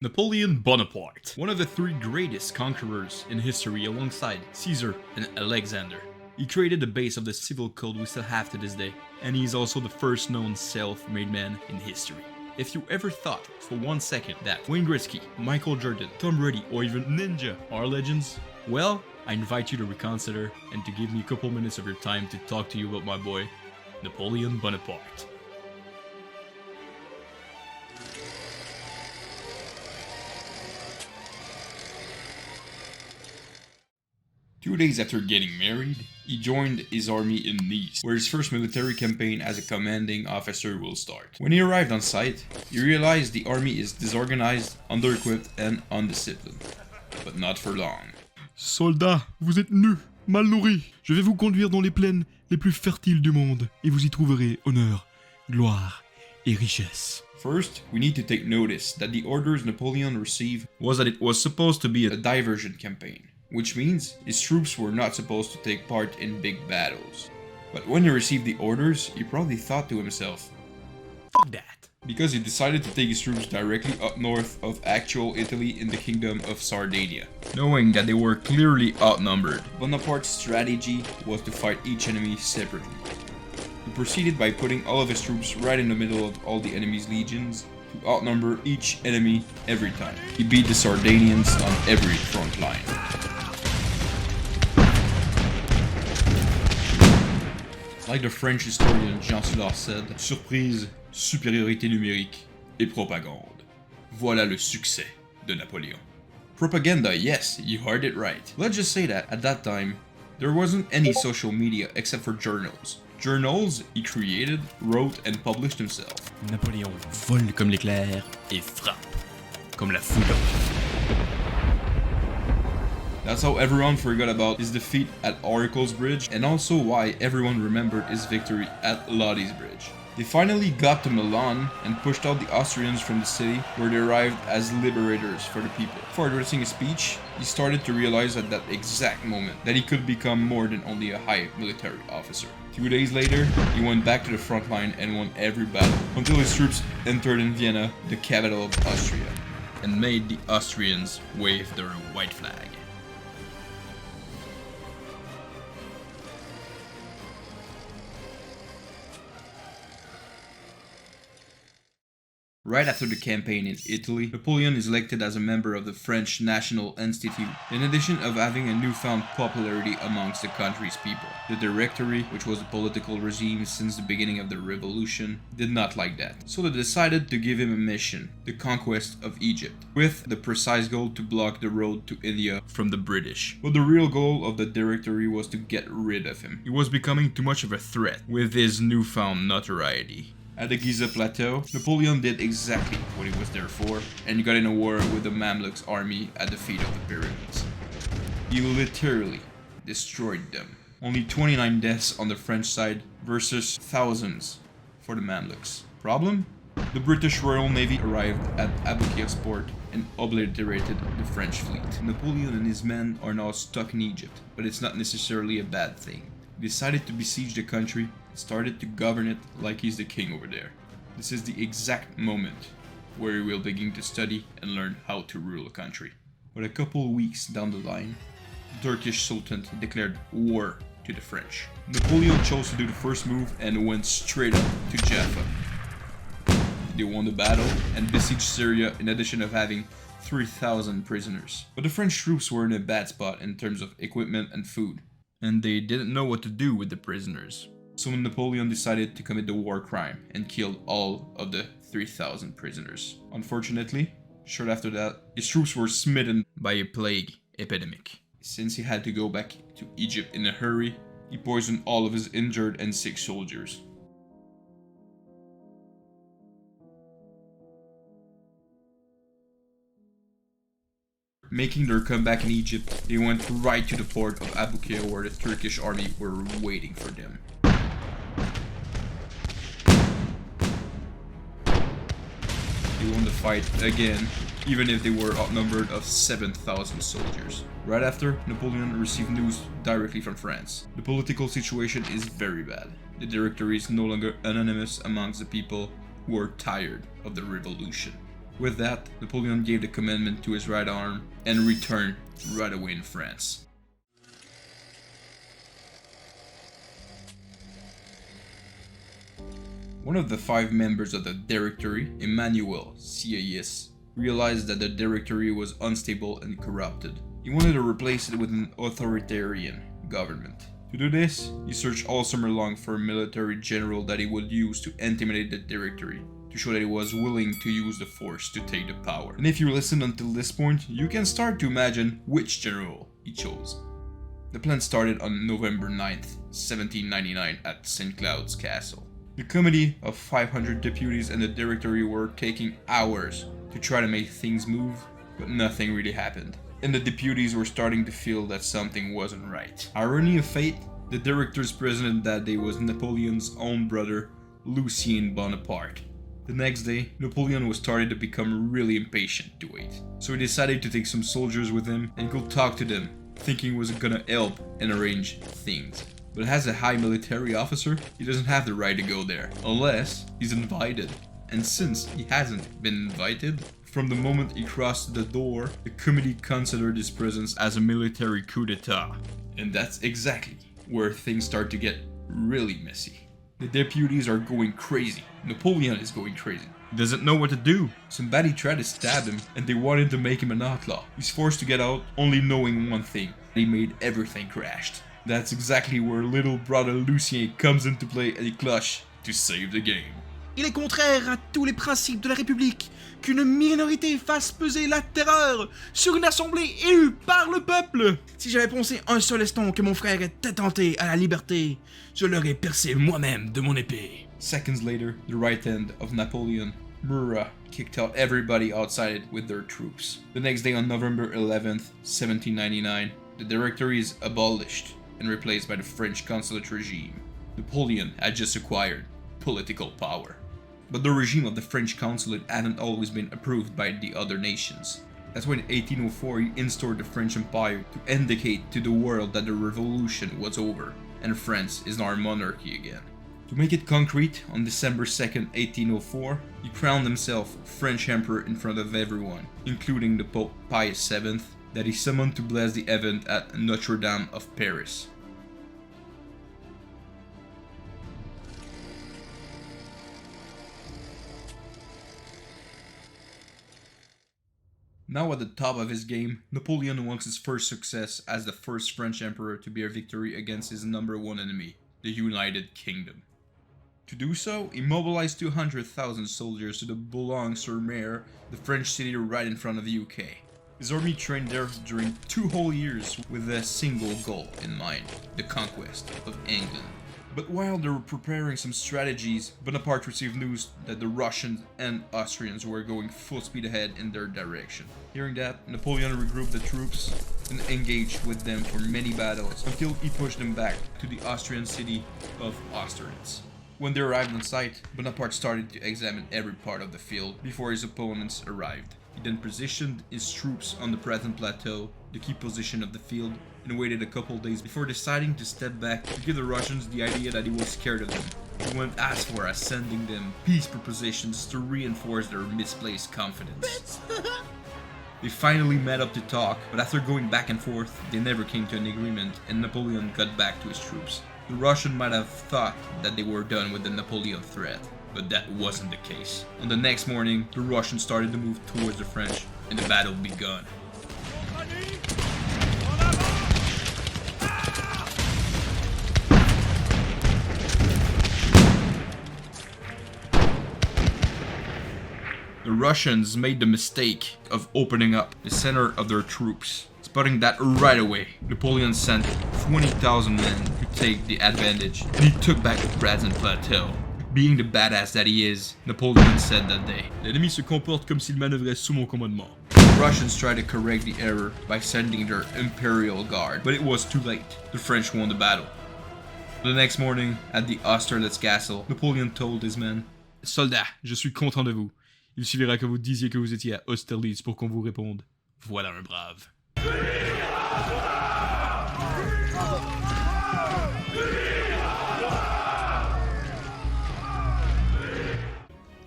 Napoleon Bonaparte, one of the three greatest conquerors in history alongside Caesar and Alexander. He created the base of the civil code we still have to this day, and he is also the first known self-made man in history. If you ever thought for 1 second that Wayne Gretzky, Michael Jordan, Tom Brady, or even Ninja are legends, well, I invite you to reconsider and to give me a couple minutes of your time to talk to you about my boy, Napoleon Bonaparte. Two days after getting married, he joined his army in Nice, where his first military campaign as a commanding officer will start. When he arrived on site, he realized the army is disorganized, under-equipped and undisciplined. But not for long. Soldats, vous êtes nus, mal nourris. Je vais vous conduire dans les plaines les plus fertiles du monde, et vous y trouverez honneur, gloire et richesse. First, we need to take notice that the orders Napoleon received was that it was supposed to be a diversion campaign. Which means his troops were not supposed to take part in big battles. But when he received the orders, he probably thought to himself, "Fuck that," because he decided to take his troops directly up north of actual Italy in the kingdom of Sardinia. Knowing that they were clearly outnumbered, Bonaparte's strategy was to fight each enemy separately. He proceeded by putting all of his troops right in the middle of all the enemy's legions to outnumber each enemy every time. He beat the Sardinians on every front line. Like the French historian Jean Soulard said, surprise, supériorité numérique et propagande. Voilà le succès de Napoleon. Propaganda, yes, you heard it right. Let's just say that at that time, there wasn't any social media except for journals. Journals he created, wrote and published himself. Napoléon vole comme l'éclair et frappe comme la foudre. That's how everyone forgot about his defeat at Oracle's Bridge, and also why everyone remembered his victory at Lodi's Bridge. They finally got to Milan and pushed out the Austrians from the city, where they arrived as liberators for the people. Before addressing his speech, he started to realize at that exact moment that he could become more than only a high military officer. 2 days later, he went back to the front line and won every battle, until his troops entered in Vienna, the capital of Austria, and made the Austrians wave their white flag. Right after the campaign in Italy, Napoleon is elected as a member of the French National Institute, in addition of having a newfound popularity amongst the country's people. The Directory, which was the political regime since the beginning of the revolution, did not like that, so they decided to give him a mission, the conquest of Egypt, with the precise goal to block the road to India from the British. But the real goal of the Directory was to get rid of him. He was becoming too much of a threat with his newfound notoriety. At the Giza Plateau, Napoleon did exactly what he was there for, and got in a war with the Mamluks army at the feet of the pyramids. He literally destroyed them. Only 29 deaths on the French side versus thousands for the Mamluks. Problem? The British Royal Navy arrived at Abukir's port and obliterated the French fleet. Napoleon and his men are now stuck in Egypt, but it's not necessarily a bad thing. He decided to besiege the country, started to govern it like he's the king over there. This is the exact moment where he will begin to study and learn how to rule a country. But a couple weeks down the line, the Turkish Sultan declared war to the French. Napoleon chose to do the first move and went straight up to Jaffa. They won the battle and besieged Syria, in addition of having 3,000 prisoners. But the French troops were in a bad spot in terms of equipment and food, and they didn't know what to do with the prisoners. So Napoleon decided to commit the war crime and killed all of the 3,000 prisoners. Unfortunately, short after that, his troops were smitten by a plague epidemic. Since he had to go back to Egypt in a hurry, he poisoned all of his injured and sick soldiers. Making their comeback in Egypt, they went right to the port of Abukir, where the Turkish army were waiting for them. They won the fight again, even if they were outnumbered of 7,000 soldiers. Right after, Napoleon received news directly from France. The political situation is very bad. The Directory is no longer anonymous amongst the people who are tired of the revolution. With that, Napoleon gave the commandment to his right arm and returned right away in France. One of the 5 members of the Directory, Emmanuel CAS, realized that the Directory was unstable and corrupted. He wanted to replace it with an authoritarian government. To do this, he searched all summer long for a military general that he would use to intimidate the Directory, to show that he was willing to use the force to take the power. And if you listen until this point, you can start to imagine which general he chose. The plan started on November 9th, 1799 at St. Cloud's Castle. The committee of 500 deputies and the Directory were taking hours to try to make things move, but nothing really happened. And the deputies were starting to feel that something wasn't right. Irony of fate, the Director's president that day was Napoleon's own brother, Lucien Bonaparte. The next day, Napoleon was starting to become really impatient to wait. So he decided to take some soldiers with him and go talk to them, thinking it was gonna help and arrange things. But as a high military officer, he doesn't have the right to go there, unless he's invited. And since he hasn't been invited, from the moment he crossed the door, the committee considered his presence as a military coup d'etat. And that's exactly where things start to get really messy. The deputies are going crazy. Napoleon is going crazy. He doesn't know what to do. Somebody tried to stab him and they wanted to make him an outlaw. He's forced to get out, only knowing one thing. He made everything crashed. That's exactly where little brother Lucien comes into play and he clutch to save the game. Il est contraire à tous les principes de la République qu'une minorité fasse peser la terreur sur une assemblée élue par le peuple. Si j'avais pensé un seul instant que mon frère était tenté à la liberté, je l'aurais percé moi-même de mon épée. Seconds later, the right hand of Napoleon, Murat, kicked out everybody outside with their troops. The next day on November 11th, 1799, the Directory is abolished and replaced by the French consulate regime. Napoleon had just acquired political power. But the regime of the French consulate hadn't always been approved by the other nations. That's why in 1804 he instaured the French Empire to indicate to the world that the revolution was over and France is now a monarchy again. To make it concrete, on December 2nd, 1804, he crowned himself French Emperor in front of everyone, including the Pope Pius VII, that he summoned to bless the event at Notre Dame of Paris. Now at the top of his game, Napoleon wants his first success as the first French emperor to be a victory against his #1 enemy, the United Kingdom. To do so, he mobilized 200,000 soldiers to the Boulogne-sur-Mer, the French city right in front of the UK. His army trained there during 2 whole years with a single goal in mind, the conquest of England. But while they were preparing some strategies, Bonaparte received news that the Russians and Austrians were going full speed ahead in their direction. Hearing that, Napoleon regrouped the troops and engaged with them for many battles until he pushed them back to the Austrian city of Austerlitz. When they arrived on site, Bonaparte started to examine every part of the field before his opponents arrived. He then positioned his troops on the present plateau, the key position of the field, and waited a couple days before deciding to step back to give the Russians the idea that he was scared of them. He went as far as sending them peace propositions to reinforce their misplaced confidence. They finally met up to talk, but after going back and forth, they never came to an agreement and Napoleon got back to his troops. The Russians might have thought that they were done with the Napoleon threat, but that wasn't the case. On the next morning, the Russians started to move towards the French, and the battle began. The Russians made the mistake of opening up the center of their troops. Spotting that right away, Napoleon sent 20,000 men to take the advantage, and he took back the present plateau. Being the badass that he is, Napoleon said that day, L'ennemi se comporte comme s'il manœuvrait sous mon commandement. The Russians tried to correct the error by sending their Imperial Guard, but it was too late. The French won the battle. The next morning, at the Austerlitz castle, Napoleon told his men, Soldats, je suis content de vous. Il suffira que vous disiez que vous étiez à Austerlitz pour qu'on vous réponde. Voilà un brave.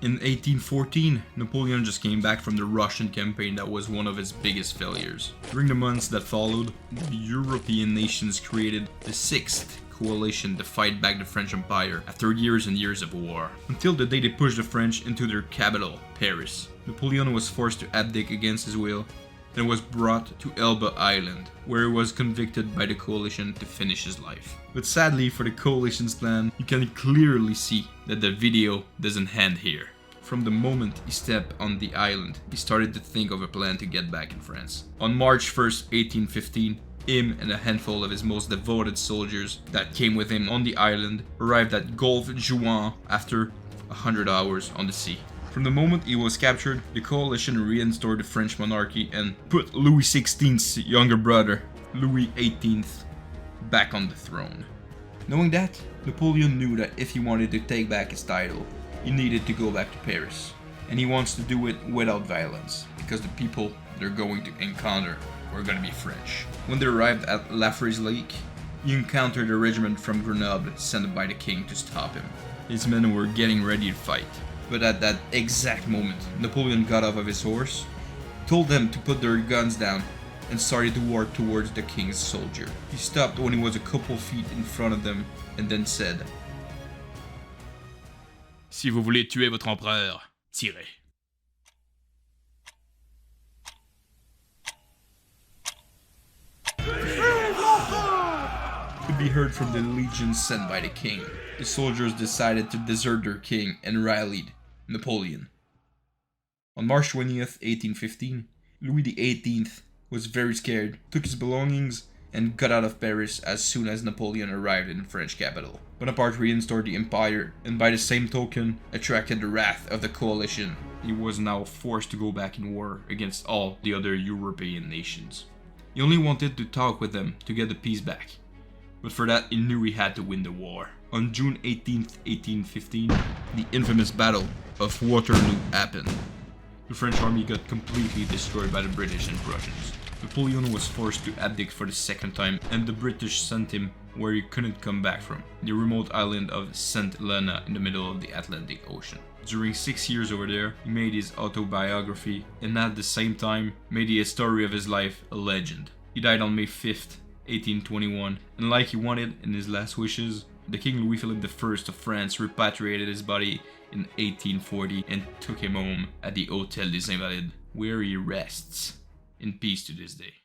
In 1814, Napoleon just came back from the Russian campaign that was one of his biggest failures. During the months that followed, the European nations created the Sixth Coalition to fight back the French Empire after years and years of war, until the day they pushed the French into their capital, Paris. Napoleon was forced to abdicate against his will, then was brought to Elba Island, where he was convicted by the coalition to finish his life. But sadly for the coalition's plan, you can clearly see that the video doesn't end here. From the moment he stepped on the island, he started to think of a plan to get back in France. On March 1st, 1815, him and a handful of his most devoted soldiers that came with him on the island arrived at Golfe Juan after 100 hours on the sea. From the moment he was captured, the coalition reinstored the French monarchy and put Louis XVI's younger brother, Louis XVIII, back on the throne. Knowing that, Napoleon knew that if he wanted to take back his title, he needed to go back to Paris. And he wants to do it without violence, because the people they're going to encounter were going to be French. When they arrived at La Frise Lake, he encountered a regiment from Grenoble sent by the king to stop him. His men were getting ready to fight. But at that exact moment, Napoleon got off of his horse, told them to put their guns down, and started to walk towards the king's soldier. He stopped when he was a couple feet in front of them, and then said, Si vous voulez tuer votre empereur, tirez. Could be heard from the legions sent by the king. The soldiers decided to desert their king and rallied Napoleon. On March 20th, 1815, Louis XVIII was very scared, took his belongings, and got out of Paris as soon as Napoleon arrived in the French capital. Bonaparte reinstored the empire, and by the same token, attracted the wrath of the coalition. He was now forced to go back in war against all the other European nations. He only wanted to talk with them to get the peace back, but for that he knew he had to win the war. On June 18th, 1815, the infamous Battle of Waterloo happened. The French army got completely destroyed by the British and Prussians. Napoleon was forced to abdicate for the second time, and the British sent him where he couldn't come back from, the remote island of St. Helena in the middle of the Atlantic Ocean. During 6 years over there, he made his autobiography, and at the same time, made the story of his life a legend. He died on May 5th, 1821, and like he wanted in his last wishes, the King Louis Philippe I of France repatriated his body in 1840 and took him home at the Hôtel des Invalides, where he rests in peace to this day.